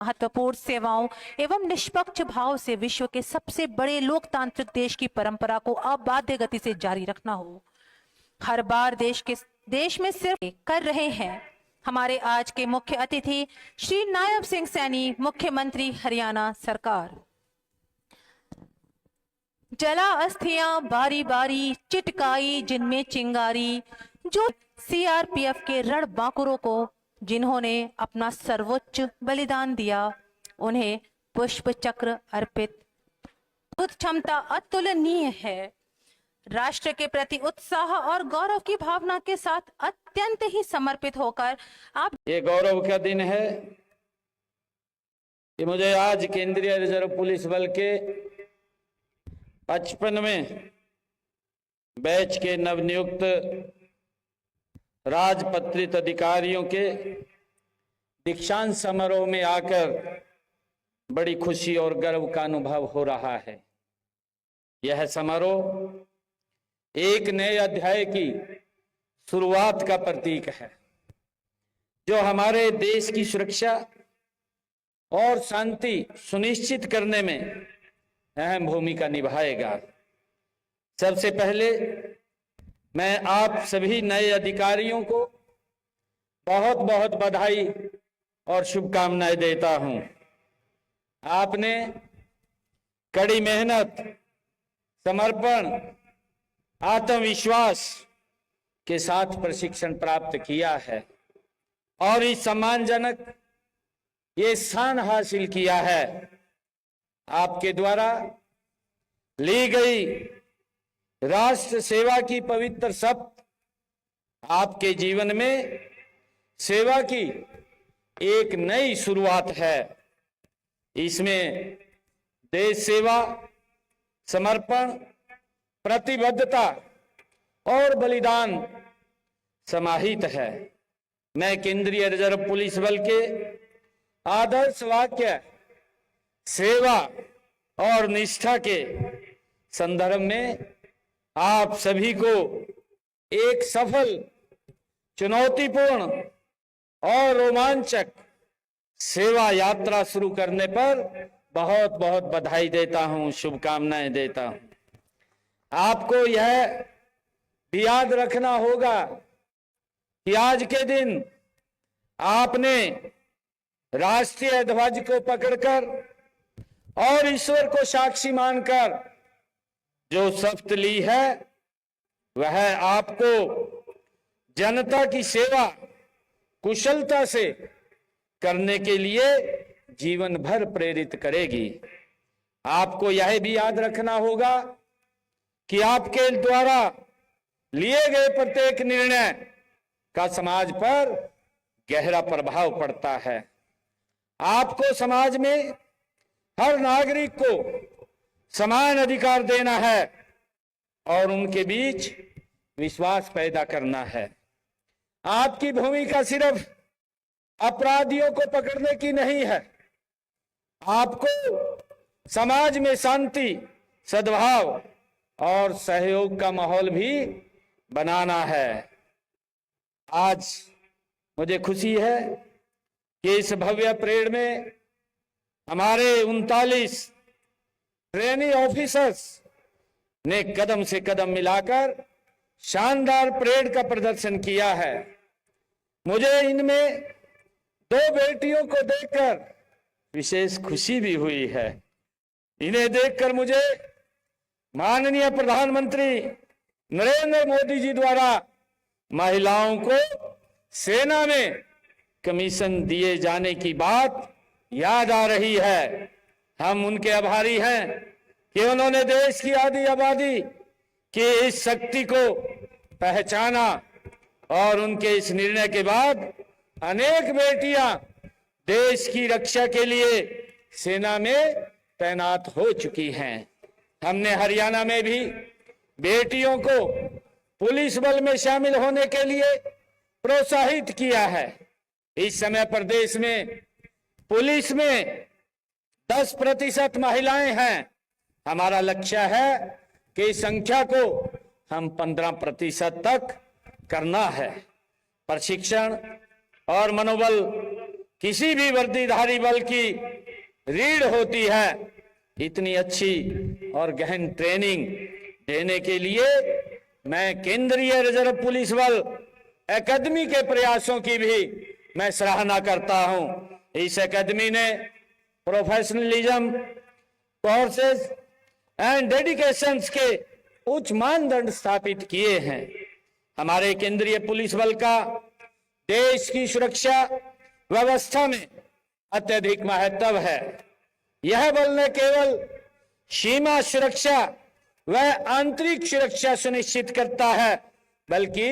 महत्वपूर्ण सेवाओं एवं निष्पक्ष भाव से विश्व के सबसे बड़े लोकतांत्रिक देश की परंपरा को अबाध्य गति से जारी रखना हो। हर बार देश में सिर्फ कर रहे हैं। हमारे आज के मुख्य अतिथि श्री नायब सिंह सैनी, मुख्यमंत्री हरियाणा सरकार। जला अस्थियां बारी बारी चिटकाई जिनमें चिंगारी, जो सीआरपीएफ के रणबांकुरों को जिन्होंने अपना सर्वोच्च बलिदान दिया, उन्हें पुष्प चक्र अर्पित। क्षमता अतुलनीय है। राष्ट्र के प्रति उत्साह और गौरव की भावना के साथ अत्यंत ही समर्पित होकर आप। ये गौरव का दिन है कि मुझे आज केंद्रीय रिजर्व पुलिस बल के 55वें बैच के नवनियुक्त राजपत्रित अधिकारियों के दीक्षांत समारोह में आकर बड़ी खुशी और गर्व का अनुभव हो रहा है। यह समारोह एक नए अध्याय की शुरुआत का प्रतीक है, जो हमारे देश की सुरक्षा और शांति सुनिश्चित करने में अहम भूमिका निभाएगा। सबसे पहले मैं आप सभी नए अधिकारियों को बहुत बहुत बधाई और शुभकामनाएं देता हूं। आपने कड़ी मेहनत, समर्पण, आत्मविश्वास के साथ प्रशिक्षण प्राप्त किया है और इस सम्मानजनक ये स्थान हासिल किया है। आपके द्वारा ली गई राष्ट्र सेवा की पवित्र शपथ आपके जीवन में सेवा की एक नई शुरुआत है। इसमें देश सेवा, समर्पण, प्रतिबद्धता और बलिदान समाहित है। मैं केंद्रीय रिजर्व पुलिस बल के आदर्श वाक्य सेवा और निष्ठा के संदर्भ में आप सभी को एक सफल, चुनौतीपूर्ण और रोमांचक सेवा यात्रा शुरू करने पर बहुत बहुत बधाई देता हूं, शुभकामनाएं देता हूं। आपको यह भी याद रखना होगा कि आज के दिन आपने राष्ट्रीय ध्वज को पकड़कर और ईश्वर को साक्षी मानकर जो शपथ ली है, वह आपको जनता की सेवा कुशलता से करने के लिए जीवन भर प्रेरित करेगी। आपको यह भी याद रखना होगा कि आपके द्वारा लिए गए प्रत्येक निर्णय का समाज पर गहरा प्रभाव पड़ता है। आपको समाज में हर नागरिक को समान अधिकार देना है और उनके बीच विश्वास पैदा करना है। आपकी भूमिका सिर्फ अपराधियों को पकड़ने की नहीं है, आपको समाज में शांति, सद्भाव और सहयोग का माहौल भी बनाना है। आज मुझे खुशी है कि इस भव्य परेड में हमारे 39 ट्रेनी ऑफिसर्स ने कदम से कदम मिलाकर शानदार परेड का प्रदर्शन किया है। मुझे इनमें 2 बेटियों को देखकर विशेष खुशी भी हुई है। इन्हें देखकर मुझे माननीय प्रधानमंत्री नरेंद्र मोदी जी द्वारा महिलाओं को सेना में कमीशन दिए जाने की बात याद आ रही है। हम उनके आभारी हैं कि उन्होंने देश की आधी आबादी की इस शक्ति को पहचाना और उनके इस निर्णय के बाद अनेक बेटियां देश की रक्षा के लिए सेना में तैनात हो चुकी हैं। हमने हरियाणा में भी बेटियों को पुलिस बल में शामिल होने के लिए प्रोत्साहित किया है। इस समय प्रदेश में पुलिस में 10% महिलाएं हैं। हमारा लक्ष्य है कि इस संख्या को हम 15% तक करना है। प्रशिक्षण और मनोबल किसी भी वर्दीधारी बल की रीढ़ होती है। इतनी अच्छी और गहन ट्रेनिंग देने के लिए मैं केंद्रीय रिजर्व पुलिस बल एकेडमी के प्रयासों की भी मैं सराहना करता हूं। इस एकेडमी ने प्रोफेशनलिज्म, कोर्सेज एंड डेडिकेशंस के उच्च मानदंड स्थापित किए हैं। हमारे केंद्रीय पुलिस बल का देश की सुरक्षा व्यवस्था में अत्यधिक महत्व है। यह बल न केवल सीमा सुरक्षा व आंतरिक सुरक्षा सुनिश्चित करता है, बल्कि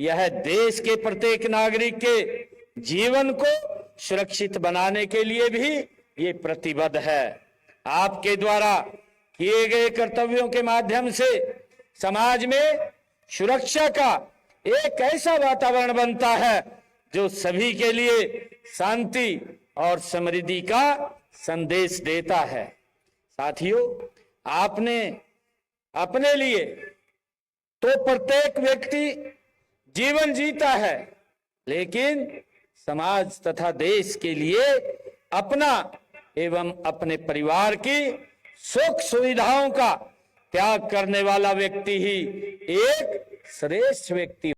यह देश के प्रत्येक नागरिक के जीवन को सुरक्षित बनाने के लिए भी ये प्रतिबद्ध है। आपके द्वारा किए गए कर्तव्यों के माध्यम से समाज में सुरक्षा का एक ऐसा वातावरण बनता है जो सभी के लिए शांति और समृद्धि का संदेश देता है। साथियों, आपने अपने लिए तो प्रत्येक व्यक्ति जीवन जीता है, लेकिन समाज तथा देश के लिए अपना एवं अपने परिवार की सुख सुविधाओं का त्याग करने वाला व्यक्ति ही एक श्रेष्ठ व्यक्ति